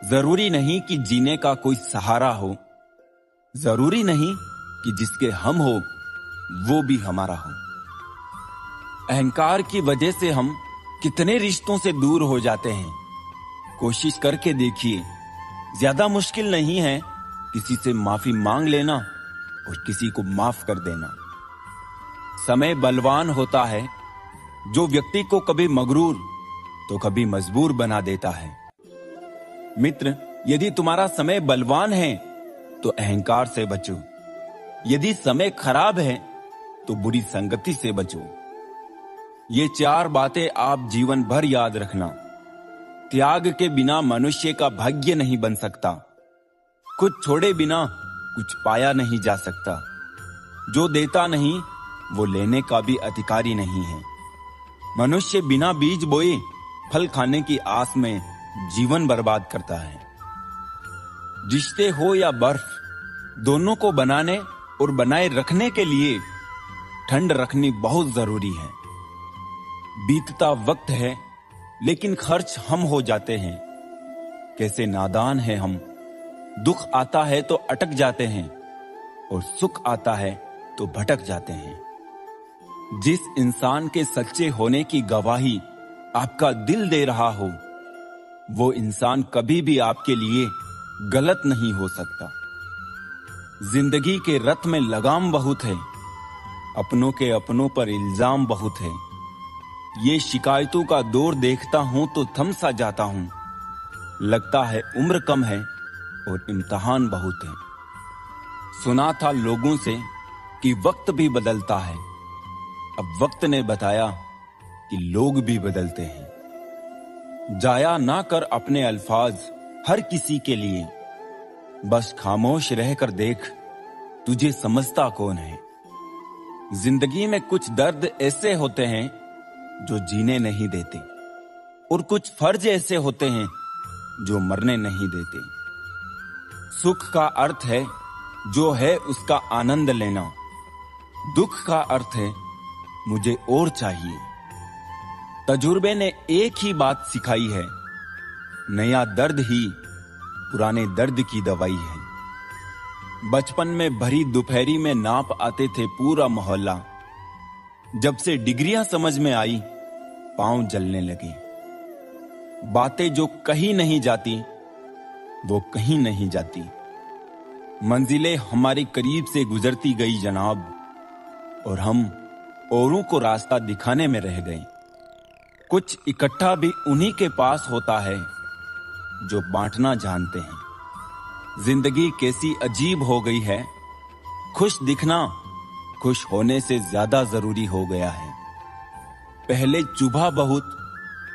जरूरी नहीं कि जीने का कोई सहारा हो, जरूरी नहीं कि जिसके हम हो वो भी हमारा हो। अहंकार की वजह से हम कितने रिश्तों से दूर हो जाते हैं। कोशिश करके देखिए, ज्यादा मुश्किल नहीं है किसी से माफी मांग लेना और किसी को माफ कर देना। समय बलवान होता है जो व्यक्ति को कभी मगरूर तो कभी मजबूर बना देता है। मित्र, यदि तुम्हारा समय बलवान है तो अहंकार से बचो, यदि समय खराब है तो बुरी संगति से बचो। ये 4 बातें आप जीवन भर याद रखना। त्याग के बिना मनुष्य का भाग्य नहीं बन सकता। कुछ छोड़े बिना कुछ पाया नहीं जा सकता। जो देता नहीं वो लेने का भी अधिकारी नहीं है। मनुष्य बिना बीज बोए फल खाने की आस में जीवन बर्बाद करता है। रिश्ते हो या बर्फ, दोनों को बनाने और बनाए रखने के लिए ठंड रखनी बहुत जरूरी है। बीतता वक्त है लेकिन खर्च हम हो जाते हैं। कैसे नादान हैं हम। दुख आता है तो अटक जाते हैं और सुख आता है तो भटक जाते हैं। जिस इंसान के सच्चे होने की गवाही आपका दिल दे रहा हो, वो इंसान कभी भी आपके लिए गलत नहीं हो सकता। जिंदगी के रथ में लगाम बहुत है, अपनों के अपनों पर इल्जाम बहुत है। ये शिकायतों का दौर देखता हूं तो थम सा जाता हूं। लगता है उम्र कम है और इम्तिहान बहुत है। सुना था लोगों से कि वक्त भी बदलता है। अब वक्त ने बताया कि लोग भी बदलते हैं। जाया ना कर अपने अल्फाज हर किसी के लिए। बस खामोश रहकर देख, तुझे समझता कौन है। जिंदगी में कुछ दर्द ऐसे होते हैं जो जीने नहीं देते और कुछ फर्ज ऐसे होते हैं जो मरने नहीं देते। सुख का अर्थ है जो है उसका आनंद लेना। दुख का अर्थ है मुझे और चाहिए। तजुर्बे ने एक ही बात सिखाई है, नया दर्द ही पुराने दर्द की दवाई है। बचपन में भरी दोपहरी में नाप आते थे पूरा मोहल्ला। जब से डिग्रियां समझ में आई, पांव जलने लगे। बातें जो कहीं नहीं जाती वो कहीं नहीं जाती। मंजिलें हमारे करीब से गुजरती गई जनाब, और हम औरों को रास्ता दिखाने में रह गए। कुछ इकट्ठा भी उन्हीं के पास होता है जो बांटना जानते हैं। जिंदगी कैसी अजीब हो गई है। खुश दिखना खुश होने से ज्यादा जरूरी हो गया है। पहले चुभा बहुत,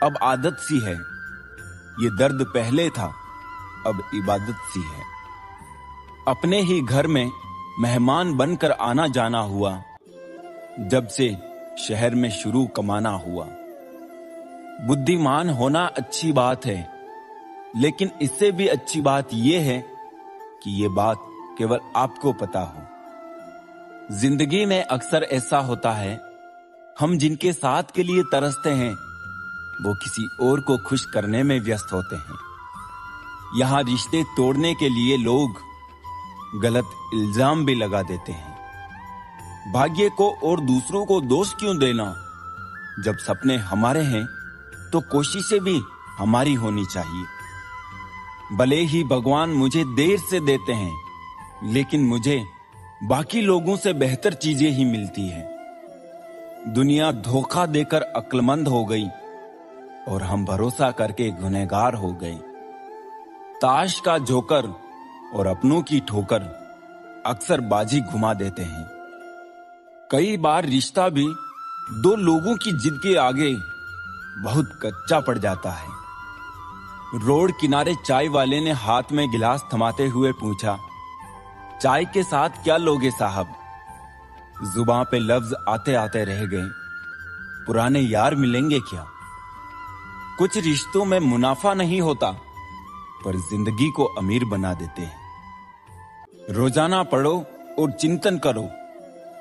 अब आदत सी है। ये दर्द पहले था, अब इबादत सी है। अपने ही घर में मेहमान बनकर आना जाना हुआ, जब से शहर में शुरू कमाना हुआ। बुद्धिमान होना अच्छी बात है, लेकिन इससे भी अच्छी बात यह है कि यह बात केवल आपको पता हो। जिंदगी में अक्सर ऐसा होता है, हम जिनके साथ के लिए तरसते हैं वो किसी और को खुश करने में व्यस्त होते हैं। यहां रिश्ते तोड़ने के लिए लोग गलत इल्जाम भी लगा देते हैं। भाग्य को और दूसरों को दोष क्यों देना। जब सपने हमारे हैं तो कोशिशें भी हमारी होनी चाहिए। भले ही भगवान मुझे देर से देते हैं, लेकिन मुझे बाकी लोगों से बेहतर चीजें ही मिलती हैं। दुनिया धोखा देकर अक्लमंद हो गई और हम भरोसा करके गुनहगार हो गए। ताश का जोकर और अपनों की ठोकर अक्सर बाजी घुमा देते हैं। कई बार रिश्ता भी 2 लोगों की जिद के आगे बहुत कच्चा पड़ जाता है। रोड किनारे चाय वाले ने हाथ में गिलास थमाते हुए पूछा, चाय के साथ क्या लोगे साहब। जुबान पे लफ्ज आते आते रह गए, पुराने यार मिलेंगे क्या। कुछ रिश्तों में मुनाफा नहीं होता, पर जिंदगी को अमीर बना देते हैं। रोजाना पढ़ो और चिंतन करो।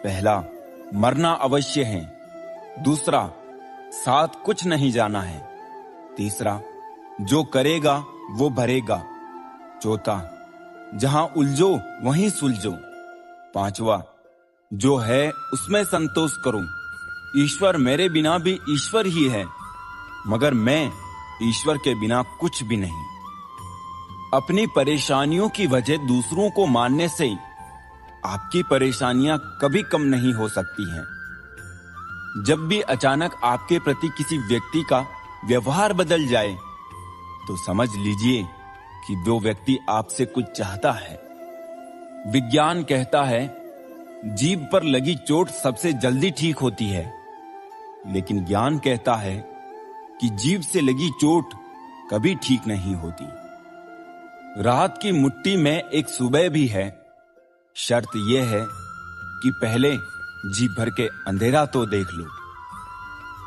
पहला, मरना अवश्य है। दूसरा, साथ कुछ नहीं जाना है। तीसरा, जो करेगा वो भरेगा। चौथा, जहां उलझो वहीं सुलझो। पांचवा, जो है उसमें संतोष करो। ईश्वर मेरे बिना भी ईश्वर ही है, मगर मैं ईश्वर के बिना कुछ भी नहीं। अपनी परेशानियों की वजह दूसरों को मानने से आपकी परेशानियां कभी कम नहीं हो सकती हैं। जब भी अचानक आपके प्रति किसी व्यक्ति का व्यवहार बदल जाए, तो समझ लीजिए कि वो व्यक्ति आपसे कुछ चाहता है। विज्ञान कहता है, जीभ पर लगी चोट सबसे जल्दी ठीक होती है, लेकिन ज्ञान कहता है कि जीभ से लगी चोट कभी ठीक नहीं होती। रात की मुट्ठी में एक सुबह भी है। शर्त यह है कि पहले जी भर के अंधेरा तो देख लो।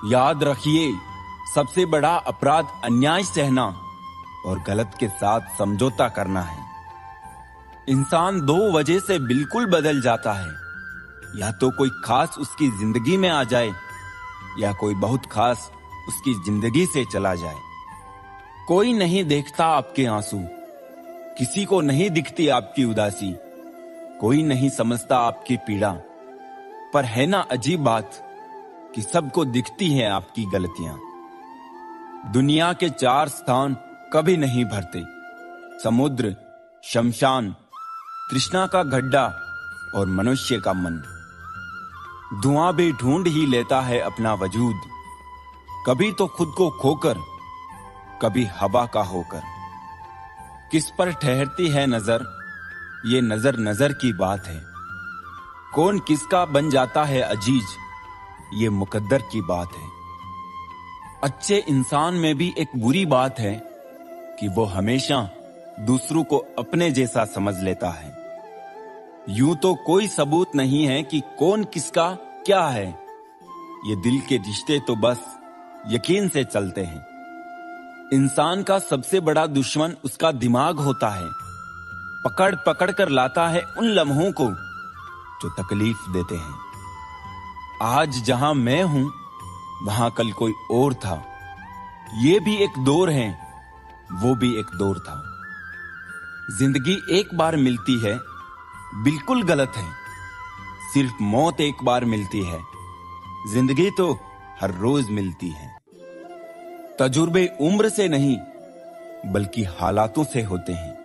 याद रखिए, सबसे बड़ा अपराध अन्याय सहना और गलत के साथ समझौता करना है। इंसान दो वजह से बिल्कुल बदल जाता है, या तो कोई खास उसकी जिंदगी में आ जाए, या कोई बहुत खास उसकी जिंदगी से चला जाए। कोई नहीं देखता आपके आंसू, किसी को नहीं दिखती आपकी उदासी, कोई नहीं समझता आपकी पीड़ा। पर है ना अजीब बात कि सबको दिखती हैं आपकी गलतियां। दुनिया के 4 स्थान कभी नहीं भरते: समुद्र, शमशान, तृष्णा का गड्ढा और मनुष्य का मन। धुआं भी ढूंढ ही लेता है अपना वजूद, कभी तो खुद को खोकर, कभी हवा का होकर। किस पर ठहरती है नजर, ये नजर नजर की बात है। कौन किसका बन जाता है अजीज, ये मुकद्दर की बात है। अच्छे इंसान में भी एक बुरी बात है कि वो हमेशा दूसरों को अपने जैसा समझ लेता है। यूं तो कोई सबूत नहीं है कि कौन किसका क्या है। ये दिल के रिश्ते तो बस यकीन से चलते हैं। इंसान का सबसे बड़ा दुश्मन उसका दिमाग होता है। पकड़ पकड़ कर लाता है उन लम्हों को जो तकलीफ देते हैं। आज जहां मैं हूं, वहां कल कोई और था। ये भी एक दौर है, वो भी एक दौर था। जिंदगी एक बार मिलती है, बिल्कुल गलत है। सिर्फ मौत एक बार मिलती है, जिंदगी तो हर रोज मिलती है। तजुर्बे उम्र से नहीं, बल्कि हालातों से होते हैं।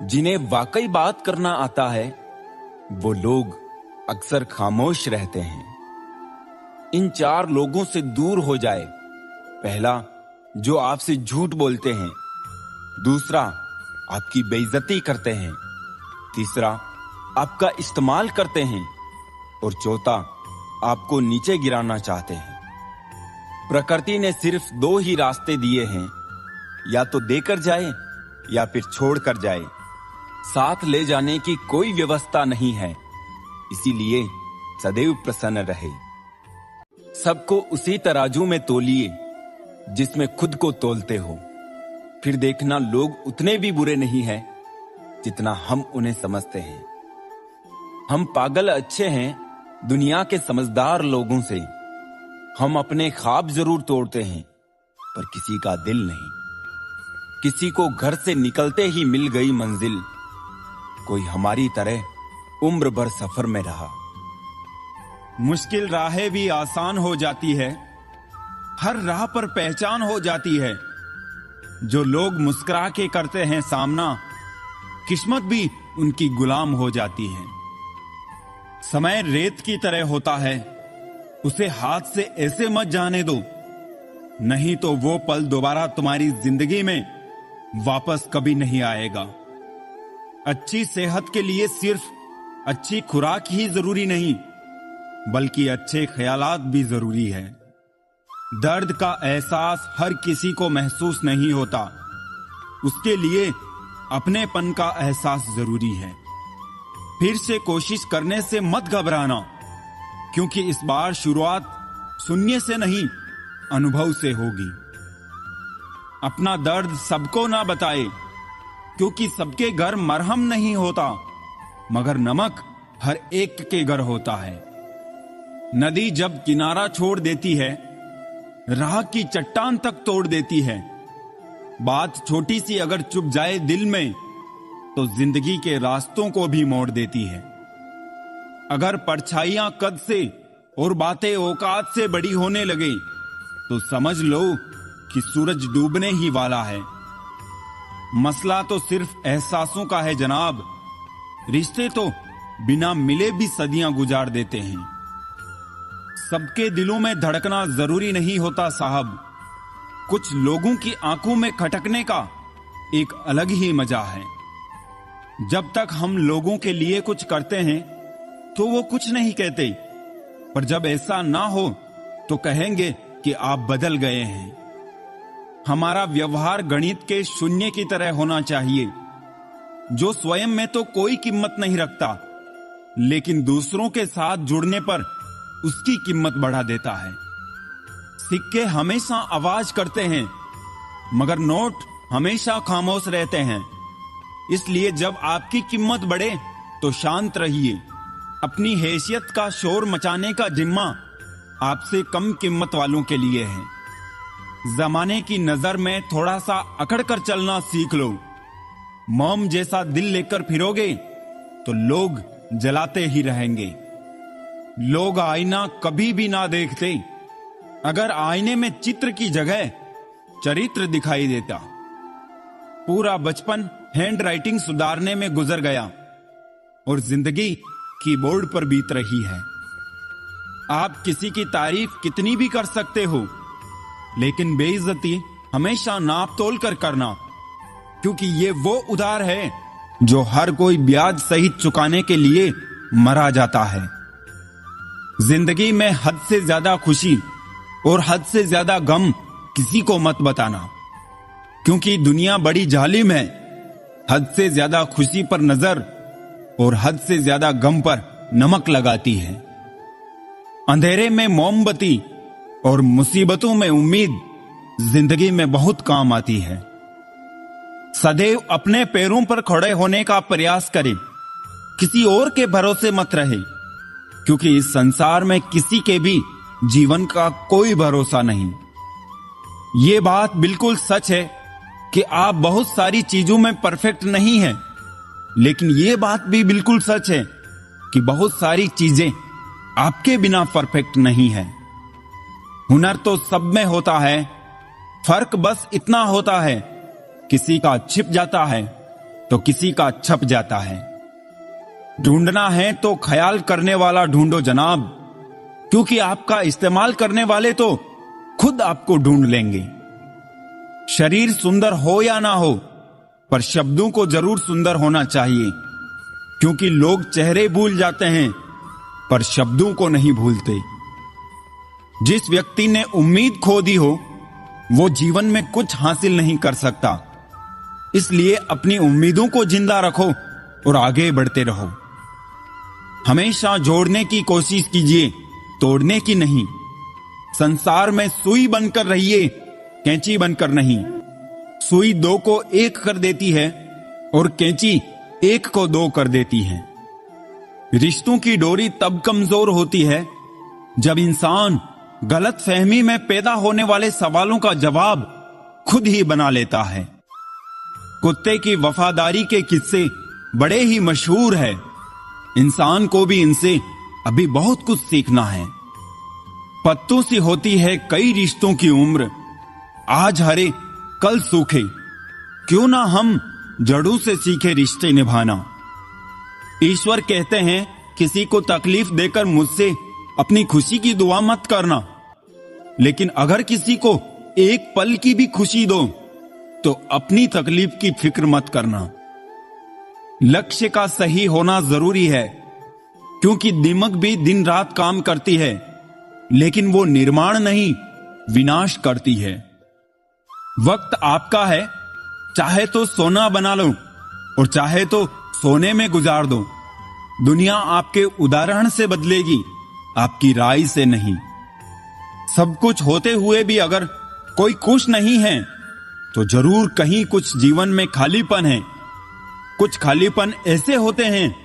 जिन्हें वाकई बात करना आता है, वो लोग अक्सर खामोश रहते हैं। इन 4 लोगों से दूर हो जाए। पहला, जो आपसे झूठ बोलते हैं। दूसरा, आपकी बेइज्जती करते हैं। तीसरा, आपका इस्तेमाल करते हैं। और चौथा, आपको नीचे गिराना चाहते हैं। प्रकृति ने सिर्फ 2 ही रास्ते दिए हैं, या तो देकर जाए या फिर छोड़कर जाए। साथ ले जाने की कोई व्यवस्था नहीं है, इसीलिए सदैव प्रसन्न रहे। सबको उसी तराजू में तोलिए जिसमें खुद को तोलते हो। फिर देखना, लोग उतने भी बुरे नहीं हैं जितना हम उन्हें समझते हैं। हम पागल अच्छे हैं दुनिया के समझदार लोगों से। हम अपने ख्वाब जरूर तोड़ते हैं, पर किसी का दिल नहीं। किसी को घर से निकलते ही मिल गई मंजिल, कोई हमारी तरह उम्र भर सफर में रहा। मुश्किल राहें भी आसान हो जाती है, हर राह पर पहचान हो जाती है। जो लोग मुस्कुरा के करते हैं सामना, किस्मत भी उनकी गुलाम हो जाती है। समय रेत की तरह होता है, उसे हाथ से ऐसे मत जाने दो, नहीं तो वो पल दोबारा तुम्हारी जिंदगी में वापस कभी नहीं आएगा। अच्छी सेहत के लिए सिर्फ अच्छी खुराक ही जरूरी नहीं, बल्कि अच्छे ख्यालात भी जरूरी है। दर्द का एहसास हर किसी को महसूस नहीं होता, उसके लिए अपनेपन का एहसास जरूरी है। फिर से कोशिश करने से मत घबराना, क्योंकि इस बार शुरुआत शून्य से नहीं, अनुभव से होगी। अपना दर्द सबको ना बताए, क्योंकि सबके घर मरहम नहीं होता, मगर नमक हर एक के घर होता है। नदी जब किनारा छोड़ देती है, राह की चट्टान तक तोड़ देती है, बात छोटी सी अगर चुप जाए दिल में तो जिंदगी के रास्तों को भी मोड़ देती है। अगर परछाइयां कद से और बातें औकात से बड़ी होने लगे तो समझ लो कि सूरज डूबने ही वाला है। मसला तो सिर्फ एहसासों का है जनाब। रिश्ते तो बिना मिले भी सदियां गुजार देते हैं। सबके दिलों में धड़कना जरूरी नहीं होता साहब। कुछ लोगों की आंखों में खटकने का एक अलग ही मजा है। जब तक हम लोगों के लिए कुछ करते हैं तो वो कुछ नहीं कहते, पर जब ऐसा ना हो तो कहेंगे कि आप बदल गए हैं। हमारा व्यवहार गणित के शून्य की तरह होना चाहिए, जो स्वयं में तो कोई कीमत नहीं रखता, लेकिन दूसरों के साथ जुड़ने पर उसकी कीमत बढ़ा देता है। सिक्के हमेशा आवाज करते हैं, मगर नोट हमेशा खामोश रहते हैं। इसलिए जब आपकी कीमत बढ़े तो शांत रहिए। अपनी हैसियत का शोर मचाने का जिम्मा आपसे कम कीमत वालों के लिए है। जमाने की नजर में थोड़ा सा अकड़ कर चलना सीख लो। मोम जैसा दिल लेकर फिरोगे तो लोग जलाते ही रहेंगे। लोग आईना कभी भी ना देखते अगर आईने में चित्र की जगह चरित्र दिखाई देता। पूरा बचपन हैंड राइटिंग सुधारने में गुजर गया और जिंदगी कीबोर्ड पर बीत रही है। आप किसी की तारीफ कितनी भी कर सकते हो, लेकिन बेइज्जती हमेशा नाप तोल कर करना, क्योंकि ये वो उधार है जो हर कोई ब्याज सहित चुकाने के लिए मरा जाता है। जिंदगी में हद से ज्यादा खुशी और हद से ज्यादा गम किसी को मत बताना, क्योंकि दुनिया बड़ी जालिम है। हद से ज्यादा खुशी पर नजर और हद से ज्यादा गम पर नमक लगाती है। अंधेरे में मोमबत्ती और मुसीबतों में उम्मीद जिंदगी में बहुत काम आती है। सदैव अपने पैरों पर खड़े होने का प्रयास करें, किसी और के भरोसे मत रहे, क्योंकि इस संसार में किसी के भी जीवन का कोई भरोसा नहीं। ये बात बिल्कुल सच है कि आप बहुत सारी चीजों में परफेक्ट नहीं हैं, लेकिन ये बात भी बिल्कुल सच है कि बहुत सारी चीजें आपके बिना परफेक्ट नहीं है। हुनर तो सब में होता है, फर्क बस इतना होता है किसी का छिप जाता है तो किसी का छप जाता है। ढूंढना है तो ख्याल करने वाला ढूंढो जनाब, क्योंकि आपका इस्तेमाल करने वाले तो खुद आपको ढूंढ लेंगे। शरीर सुंदर हो या ना हो, पर शब्दों को जरूर सुंदर होना चाहिए, क्योंकि लोग चेहरे भूल जाते हैं पर शब्दों को नहीं भूलते। जिस व्यक्ति ने उम्मीद खो दी हो वो जीवन में कुछ हासिल नहीं कर सकता। इसलिए अपनी उम्मीदों को जिंदा रखो और आगे बढ़ते रहो। हमेशा जोड़ने की कोशिश कीजिए, तोड़ने की नहीं। संसार में सुई बनकर रहिए, कैंची बनकर नहीं। सुई दो को एक कर देती है और कैंची एक को दो कर देती है। रिश्तों की डोरी तब कमजोर होती है जब इंसान गलत फहमी में पैदा होने वाले सवालों का जवाब खुद ही बना लेता है। कुत्ते की वफादारी के किस्से बड़े ही मशहूर है। इंसान को भी इनसे अभी बहुत कुछ सीखना है। पत्तों सी होती है कई रिश्तों की उम्र, आज हरे कल सूखे। क्यों ना हम जड़ों से सीखे रिश्ते निभाना। ईश्वर कहते हैं किसी को तकलीफ देकर मुझसे अपनी खुशी की दुआ मत करना, लेकिन अगर किसी को एक पल की भी खुशी दो तो अपनी तकलीफ की फिक्र मत करना। लक्ष्य का सही होना जरूरी है, क्योंकि दिमाग भी दिन रात काम करती है, लेकिन वो निर्माण नहीं विनाश करती है। वक्त आपका है, चाहे तो सोना बना लो और चाहे तो सोने में गुजार दो। दुनिया आपके उदाहरण से बदलेगी, आपकी राय से नहीं। सब कुछ होते हुए भी अगर कोई खुश नहीं है तो जरूर कहीं कुछ जीवन में खालीपन है। कुछ खालीपन ऐसे होते हैं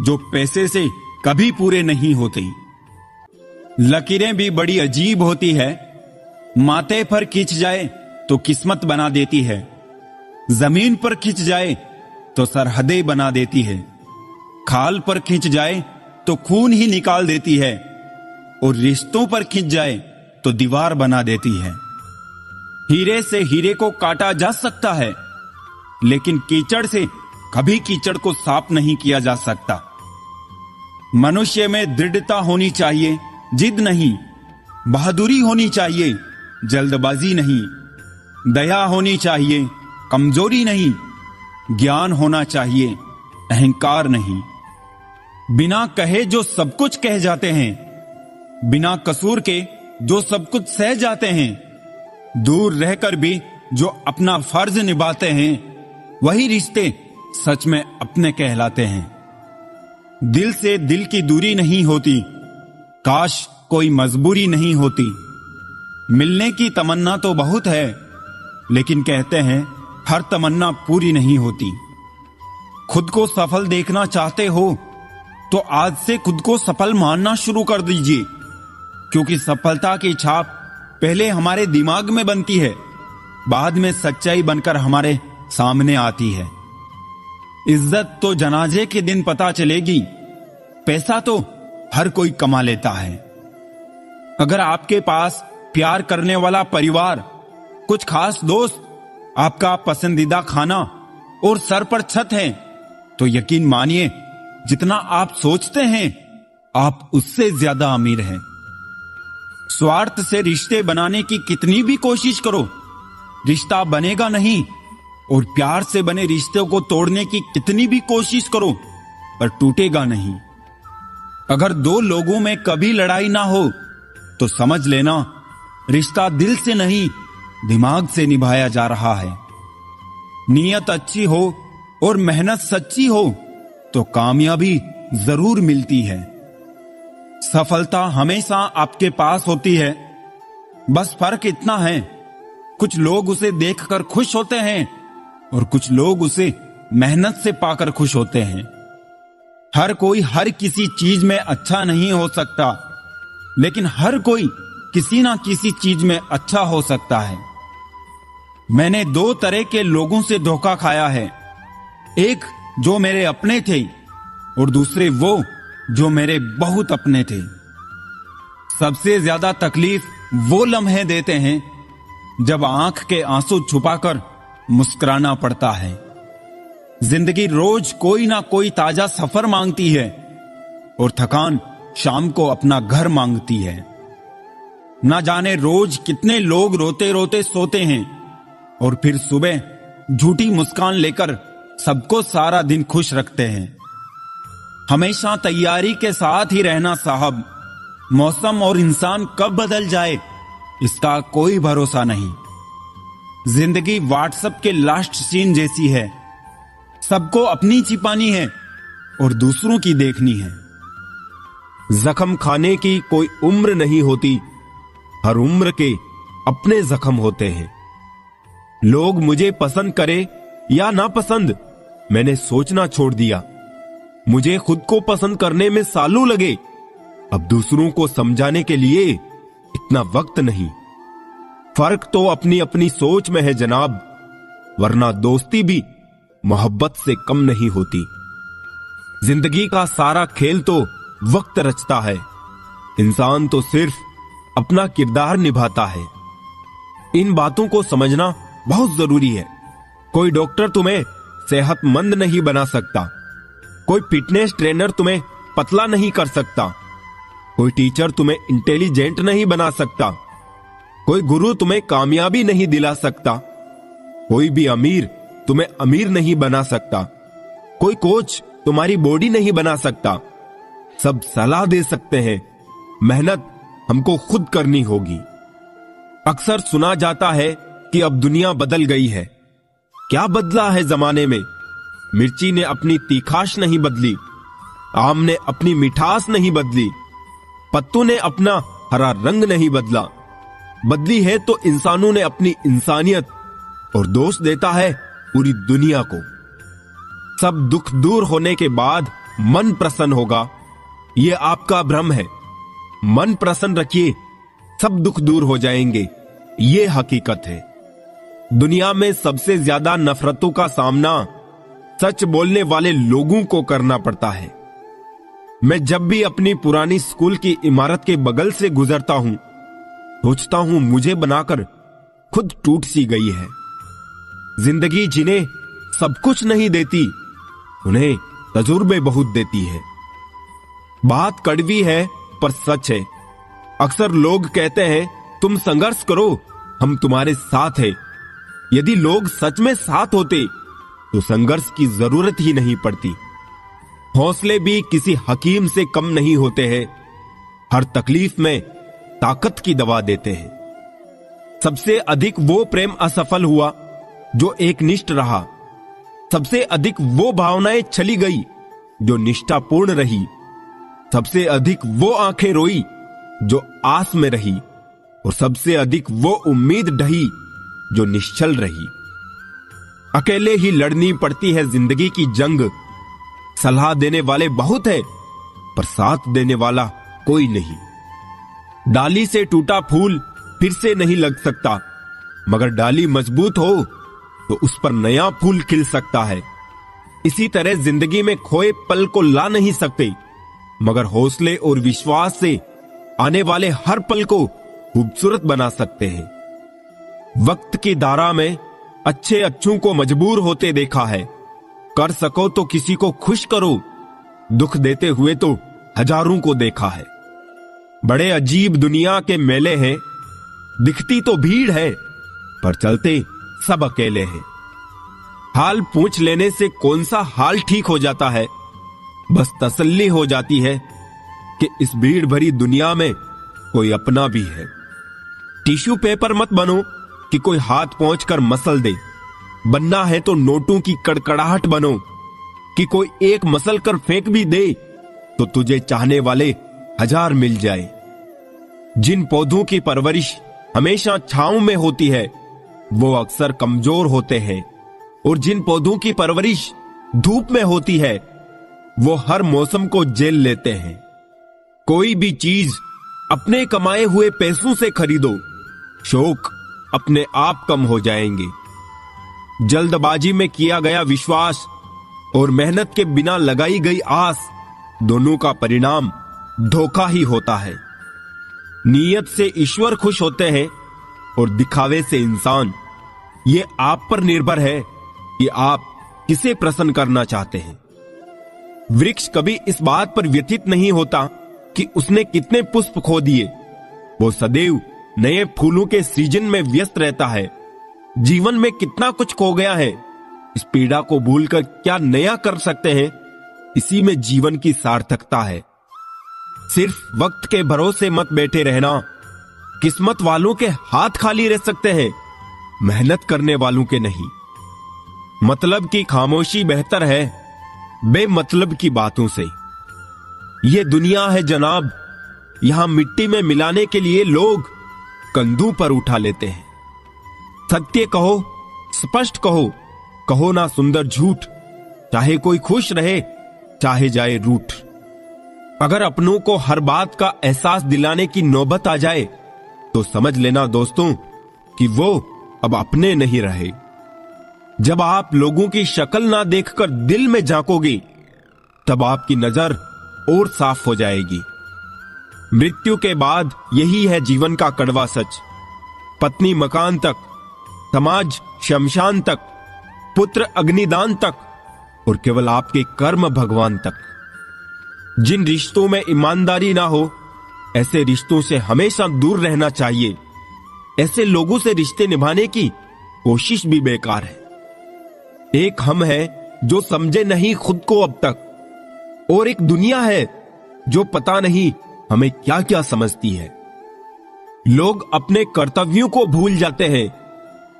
जो पैसे से कभी पूरे नहीं होते। लकीरें भी बड़ी अजीब होती है, माथे पर खींच जाए तो किस्मत बना देती है, जमीन पर खिंच जाए तो सरहदें बना देती है, खाल पर खिंच जाए तो खून ही निकाल देती है, और रिश्तों पर खिंच जाए तो दीवार बना देती है। हीरे से हीरे को काटा जा सकता है, लेकिन कीचड़ से कभी कीचड़ को साफ नहीं किया जा सकता। मनुष्य में दृढ़ता होनी चाहिए, जिद नहीं। बहादुरी होनी चाहिए, जल्दबाजी नहीं। दया होनी चाहिए, कमजोरी नहीं। ज्ञान होना चाहिए, अहंकार नहीं। बिना कहे जो सब कुछ कह जाते हैं, बिना कसूर के जो सब कुछ सह जाते हैं, दूर रहकर भी जो अपना फर्ज निभाते हैं, वही रिश्ते सच में अपने कहलाते हैं। दिल से दिल की दूरी नहीं होती, काश कोई मजबूरी नहीं होती। मिलने की तमन्ना तो बहुत है, लेकिन कहते हैं हर तमन्ना पूरी नहीं होती। खुद को सफल देखना चाहते हो तो आज से खुद को सफल मानना शुरू कर दीजिए, क्योंकि सफलता की छाप पहले हमारे दिमाग में बनती है, बाद में सच्चाई बनकर हमारे सामने आती है। इज्जत तो जनाजे के दिन पता चलेगी, पैसा तो हर कोई कमा लेता है। अगर आपके पास प्यार करने वाला परिवार, कुछ खास दोस्त, आपका पसंदीदा खाना और सर पर छत है, तो यकीन मानिए जितना आप सोचते हैं आप उससे ज्यादा अमीर हैं। स्वार्थ से रिश्ते बनाने की कितनी भी कोशिश करो, रिश्ता बनेगा नहीं, और प्यार से बने रिश्तों को तोड़ने की कितनी भी कोशिश करो, पर टूटेगा नहीं। अगर दो लोगों में कभी लड़ाई ना हो तो समझ लेना रिश्ता दिल से नहीं, दिमाग से निभाया जा रहा है। नीयत अच्छी हो और मेहनत सच्ची हो तो कामयाबी जरूर मिलती है। सफलता हमेशा आपके पास होती है, बस फर्क इतना है, कुछ लोग उसे देखकर खुश होते हैं और कुछ लोग उसे मेहनत से पाकर खुश होते हैं। हर कोई हर किसी चीज में अच्छा नहीं हो सकता, लेकिन हर कोई किसी ना किसी चीज में अच्छा हो सकता है। मैंने दो तरह के लोगों से धोखा खाया है, एक जो मेरे अपने थे और दूसरे वो जो मेरे बहुत अपने थे। सबसे ज्यादा तकलीफ वो लम्हे देते हैं जब आंख के आंसू छुपाकर मुस्कुराना पड़ता है। जिंदगी रोज कोई ना कोई ताजा सफर मांगती है और थकान शाम को अपना घर मांगती है। ना जाने रोज कितने लोग रोते रोते सोते हैं और फिर सुबह झूठी मुस्कान लेकर सबको सारा दिन खुश रखते हैं। हमेशा तैयारी के साथ ही रहना साहब, मौसम और इंसान कब बदल जाए इसका कोई भरोसा नहीं। जिंदगी व्हाट्सएप के लास्ट सीन जैसी है, सबको अपनी छिपानी है और दूसरों की देखनी है। जख्म खाने की कोई उम्र नहीं होती, हर उम्र के अपने जख्म होते हैं। लोग मुझे पसंद करे या ना पसंद, मैंने सोचना छोड़ दिया। मुझे खुद को पसंद करने में सालों लगे, अब दूसरों को समझाने के लिए इतना वक्त नहीं। फर्क तो अपनी अपनी सोच में है जनाब, वरना दोस्ती भी मोहब्बत से कम नहीं होती। जिंदगी का सारा खेल तो वक्त रचता है, इंसान तो सिर्फ अपना किरदार निभाता है। इन बातों को समझना बहुत जरूरी है। कोई डॉक्टर तुम्हें सेहतमंद नहीं बना सकता, कोई फिटनेस ट्रेनर तुम्हें पतला नहीं कर सकता, कोई टीचर तुम्हें इंटेलिजेंट नहीं बना सकता, कोई गुरु तुम्हें कामयाबी नहीं दिला सकता, कोई भी अमीर तुम्हें अमीर नहीं बना सकता, कोई कोच तुम्हारी बॉडी नहीं बना सकता। सब सलाह दे सकते हैं, मेहनत हमको खुद करनी होगी। अक्सर सुना जाता है कि अब दुनिया बदल गई है। क्या बदला है जमाने में? मिर्ची ने अपनी तीखाश नहीं बदली, आम ने अपनी मिठास नहीं बदली, पत्तों ने अपना हरा रंग नहीं बदला। बदली है तो इंसानों ने अपनी इंसानियत, और दोष देता है पूरी दुनिया को। सब दुख दूर होने के बाद मन प्रसन्न होगा, यह आपका भ्रम है। मन प्रसन्न रखिए, सब दुख दूर हो जाएंगे, यह हकीकत है। दुनिया में सबसे ज्यादा नफरतों का सामना सच बोलने वाले लोगों को करना पड़ता है। मैं जब भी अपनी पुरानी स्कूल की इमारत के बगल से गुजरता हूं, सोचता हूं मुझे बनाकर खुद टूट सी गई है। जिंदगी जिन्हें सब कुछ नहीं देती, उन्हें तजुर्बे बहुत देती है। बात कड़वी है पर सच है। अक्सर लोग कहते हैं तुम संघर्ष करो, हम तुम्हारे साथ हैं। यदि लोग सच में साथ होते तो संघर्ष की जरूरत ही नहीं पड़ती। हौसले भी किसी हकीम से कम नहीं होते हैं। हर तकलीफ में ताकत की दवा देते हैं। सबसे अधिक वो प्रेम असफल हुआ जो एकनिष्ठ रहा। सबसे अधिक वो भावनाएं चली गई जो निष्ठापूर्ण रही। सबसे अधिक वो आंखें रोई जो आस में रही। और सबसे अधिक वो उम्मीद ढही जो निश्चल रही। अकेले ही लड़नी पड़ती है जिंदगी की जंग। सलाह देने वाले बहुत है पर साथ देने वाला कोई नहीं। डाली से टूटा फूल फिर से नहीं लग सकता, मगर डाली मजबूत हो तो उस पर नया फूल खिल सकता है। इसी तरह जिंदगी में खोए पल को ला नहीं सकते, मगर हौसले और विश्वास से आने वाले हर पल को खूबसूरत बना सकते हैं। वक्त की धारा में अच्छे अच्छों को मजबूर होते देखा है। कर सको तो किसी को खुश करो, दुख देते हुए तो हजारों को देखा है। बड़े अजीब दुनिया के मेले हैं, दिखती तो भीड़ है पर चलते सब अकेले हैं। हाल पूछ लेने से कौन सा हाल ठीक हो जाता है, बस तसल्ली हो जाती है कि इस भीड़ भरी दुनिया में कोई अपना भी है। टिश्यू पेपर मत बनो कि कोई हाथ पहुंचकर मसल दे। बनना है तो नोटों की कड़कड़ाहट बनो कि कोई एक मसल कर फेंक भी दे तो तुझे चाहने वाले हजार मिल जाए। जिन पौधों की परवरिश हमेशा छांव में होती है वो अक्सर कमजोर होते हैं, और जिन पौधों की परवरिश धूप में होती है वो हर मौसम को झेल लेते हैं। कोई भी चीज अपने कमाए हुए पैसों से खरीदो, शौक अपने आप कम हो जाएंगे। जल्दबाजी में किया गया विश्वास और मेहनत के बिना लगाई गई आस, दोनों का परिणाम धोखा ही होता है। नीयत से ईश्वर खुश होते हैं और दिखावे से इंसान। ये आप पर निर्भर है कि आप किसे प्रसन्न करना चाहते हैं। वृक्ष कभी इस बात पर व्यथित नहीं होता कि उसने कितने पुष्प खो दिए। वो सदैव नए फूलों के सीजन में व्यस्त रहता है। जीवन में कितना कुछ खो गया है, इस पीड़ा को भूलकर क्या नया कर सकते हैं, इसी में जीवन की सार्थकता है। सिर्फ वक्त के भरोसे मत बैठे रहना। किस्मत वालों के हाथ खाली रह सकते हैं, मेहनत करने वालों के नहीं। मतलब की खामोशी बेहतर है बेमतलब की बातों से। यह दुनिया है जनाब, यहां मिट्टी में मिलाने के लिए लोग कंधों पर उठा लेते हैं। सत्य कहो, स्पष्ट कहो, कहो ना सुंदर झूठ, चाहे कोई खुश रहे चाहे जाए रूठ। अगर अपनों को हर बात का एहसास दिलाने की नौबत आ जाए तो समझ लेना दोस्तों कि वो अब अपने नहीं रहे। जब आप लोगों की शक्ल ना देखकर दिल में झांकोगे तब आपकी नजर और साफ हो जाएगी। मृत्यु के बाद यही है जीवन का कड़वा सच। पत्नी मकान तक, समाज शमशान तक, पुत्र अग्निदान तक, और केवल आपके कर्म भगवान तक। जिन रिश्तों में ईमानदारी ना हो, ऐसे रिश्तों से हमेशा दूर रहना चाहिए। ऐसे लोगों से रिश्ते निभाने की कोशिश भी बेकार है। एक हम है जो समझे नहीं खुद को अब तक, और एक दुनिया है जो पता नहीं हमें क्या क्या समझती है। लोग अपने कर्तव्यों को भूल जाते हैं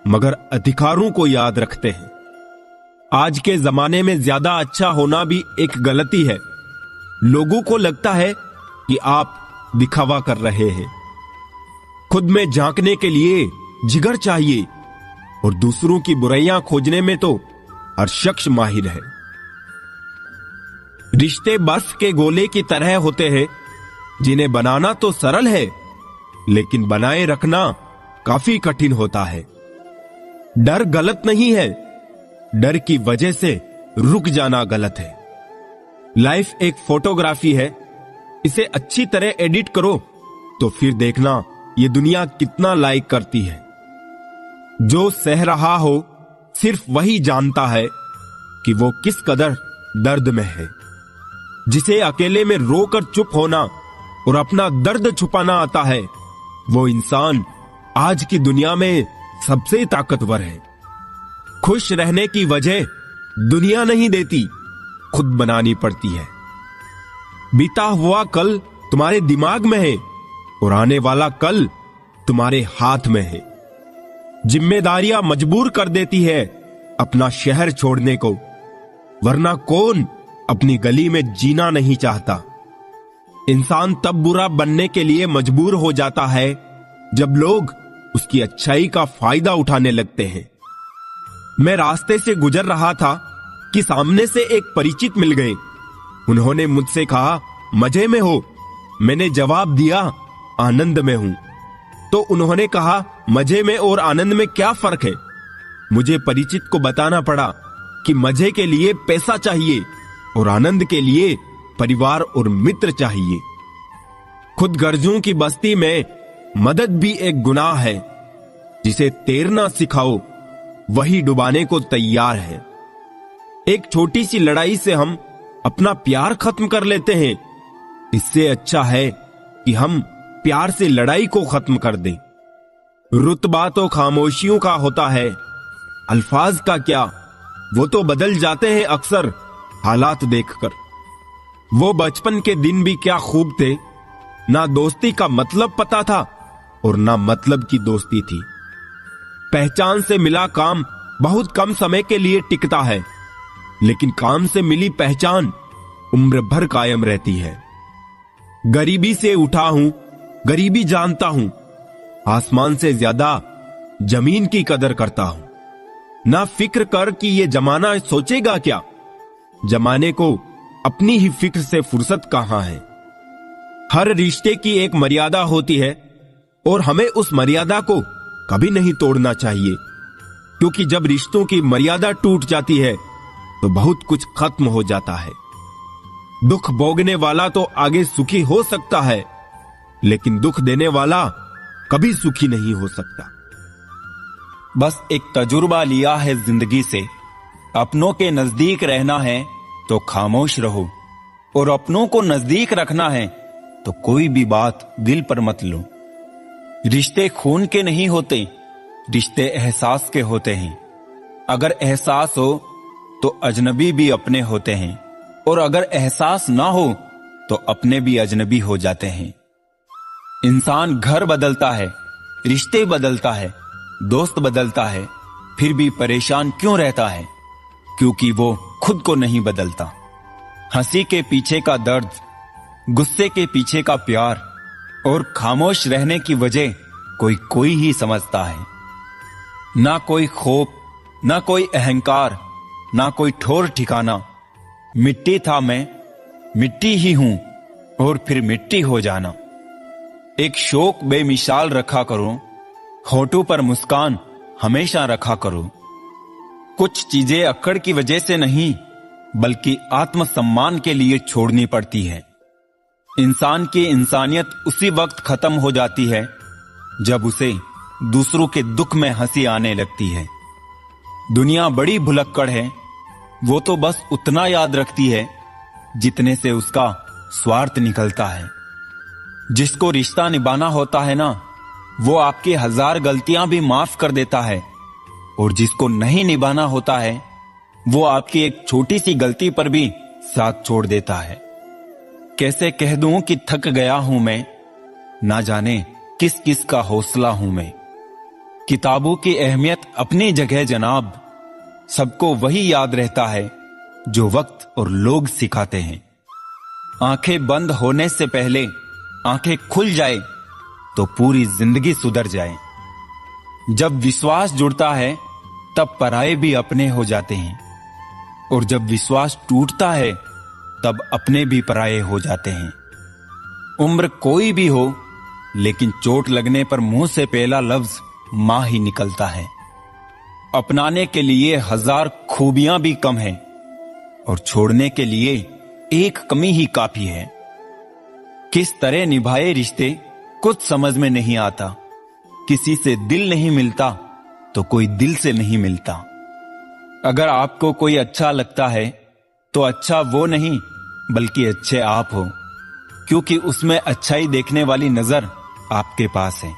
मगर अधिकारों को याद रखते हैं। आज के जमाने में ज्यादा अच्छा होना भी एक गलती है। लोगों को लगता है कि आप दिखावा कर रहे हैं। खुद में झांकने के लिए जिगर चाहिए, और दूसरों की बुराइयां खोजने में तो हर शख्स माहिर है। रिश्ते बर्फ के गोले की तरह होते हैं जिन्हें बनाना तो सरल है लेकिन बनाए रखना काफी कठिन होता है। डर गलत नहीं है, डर की वजह से रुक जाना गलत है। लाइफ एक फोटोग्राफी है, इसे अच्छी तरह एडिट करो तो फिर देखना ये दुनिया कितना लाइक करती है। जो सह रहा हो सिर्फ वही जानता है कि वो किस कदर दर्द में है। जिसे अकेले में रोकर चुप होना और अपना दर्द छुपाना आता है, वो इंसान आज की दुनिया में सबसे ताकतवर है। खुश रहने की वजह दुनिया नहीं देती, खुद बनानी पड़ती है। बीता हुआ कल तुम्हारे दिमाग में है और आने वाला कल तुम्हारे हाथ में है। जिम्मेदारियां मजबूर कर देती है अपना शहर छोड़ने को, वरना कौन अपनी गली में जीना नहीं चाहता। इंसान तब बुरा बनने के लिए मजबूर हो जाता है जब लोग उसकी अच्छाई का फायदा उठाने लगते हैं। मैं रास्ते से गुजर रहा था कि सामने से एक परिचित मिल गए। उन्होंने मुझसे कहा, मजे में हो? मैंने जवाब दिया, आनंद में हूं। तो उन्होंने कहा, मजे में और आनंद में क्या फर्क है? मुझे परिचित को बताना पड़ा कि मजे के लिए पैसा चाहिए और आनंद के लिए परिवार और मित्र चाहिए। खुद गर्जों की बस्ती में मदद भी एक गुनाह है। जिसे तैरना सिखाओ वही डुबाने को तैयार है। एक छोटी सी लड़ाई से हम अपना प्यार खत्म कर लेते हैं। इससे अच्छा है कि हम प्यार से लड़ाई को खत्म कर दें। रुतबा तो खामोशियों का होता है, अल्फाज का क्या, वो तो बदल जाते हैं अक्सर हालात देखकर। वो बचपन के दिन भी क्या खूब थे, ना दोस्ती का मतलब पता था और ना मतलब की दोस्ती थी। पहचान से मिला काम बहुत कम समय के लिए टिकता है, लेकिन काम से मिली पहचान उम्र भर कायम रहती है। गरीबी से उठा हूं, गरीबी जानता हूं, आसमान से ज्यादा जमीन की कदर करता हूं। ना फिक्र कर कि ये जमाना सोचेगा क्या, जमाने को अपनी ही फिक्र से फुर्सत कहां है। हर रिश्ते की एक मर्यादा होती है और हमें उस मर्यादा को कभी नहीं तोड़ना चाहिए, क्योंकि जब रिश्तों की मर्यादा टूट जाती है तो बहुत कुछ खत्म हो जाता है। दुख भोगने वाला तो आगे सुखी हो सकता है, लेकिन दुख देने वाला कभी सुखी नहीं हो सकता। बस एक तजुर्बा लिया है जिंदगी से, अपनों के नजदीक रहना है तो खामोश रहो, और अपनों को नजदीक रखना है तो कोई भी बात दिल पर मत लो। रिश्ते खून के नहीं होते, रिश्ते एहसास के होते हैं। अगर एहसास हो तो अजनबी भी अपने होते हैं, और अगर एहसास ना हो तो अपने भी अजनबी हो जाते हैं। इंसान घर बदलता है, रिश्ते बदलता है, दोस्त बदलता है, फिर भी परेशान क्यों रहता है? क्योंकि वो खुद को नहीं बदलता। हंसी के पीछे का दर्द, गुस्से के पीछे का प्यार और खामोश रहने की वजह कोई ही समझता है। ना कोई खौफ, ना कोई अहंकार, ना कोई ठोर ठिकाना। मिट्टी था मैं, मिट्टी ही हूं, और फिर मिट्टी हो जाना। एक शौक बेमिसाल रखा करो, होठों पर मुस्कान हमेशा रखा करो। कुछ चीजें अक्कड़ की वजह से नहीं, बल्कि आत्मसम्मान के लिए छोड़नी पड़ती है। इंसान की इंसानियत उसी वक्त खत्म हो जाती है जब उसे दूसरों के दुख में हंसी आने लगती है। दुनिया बड़ी भुलक्कड़ है, वो तो बस उतना याद रखती है जितने से उसका स्वार्थ निकलता है। जिसको रिश्ता निभाना होता है ना, वो आपकी 1000 गलतियां भी माफ कर देता है, और जिसको नहीं निभाना होता है वो आपकी एक छोटी सी गलती पर भी साथ छोड़ देता है। कैसे कह दूं कि थक गया हूं मैं, ना जाने किस किस का हौसला हूं मैं। किताबों की अहमियत अपनी जगह जनाब, सबको वही याद रहता है जो वक्त और लोग सिखाते हैं। आंखें बंद होने से पहले आंखें खुल जाए तो पूरी जिंदगी सुधर जाए। जब विश्वास जुड़ता है तब पराये भी अपने हो जाते हैं, और जब विश्वास टूटता है तब अपने भी पराये हो जाते हैं। उम्र कोई भी हो, लेकिन चोट लगने पर मुंह से पहला लफ्ज मां ही निकलता है। अपनाने के लिए 1000 खूबियां भी कम हैं और छोड़ने के लिए एक कमी ही काफी है। किस तरह निभाए रिश्ते कुछ समझ में नहीं आता। किसी से दिल नहीं मिलता तो कोई दिल से नहीं मिलता। अगर आपको कोई अच्छा लगता है तो अच्छा वो नहीं बल्कि अच्छे आप हो, क्योंकि उसमें अच्छाई देखने वाली नजर आपके पास है।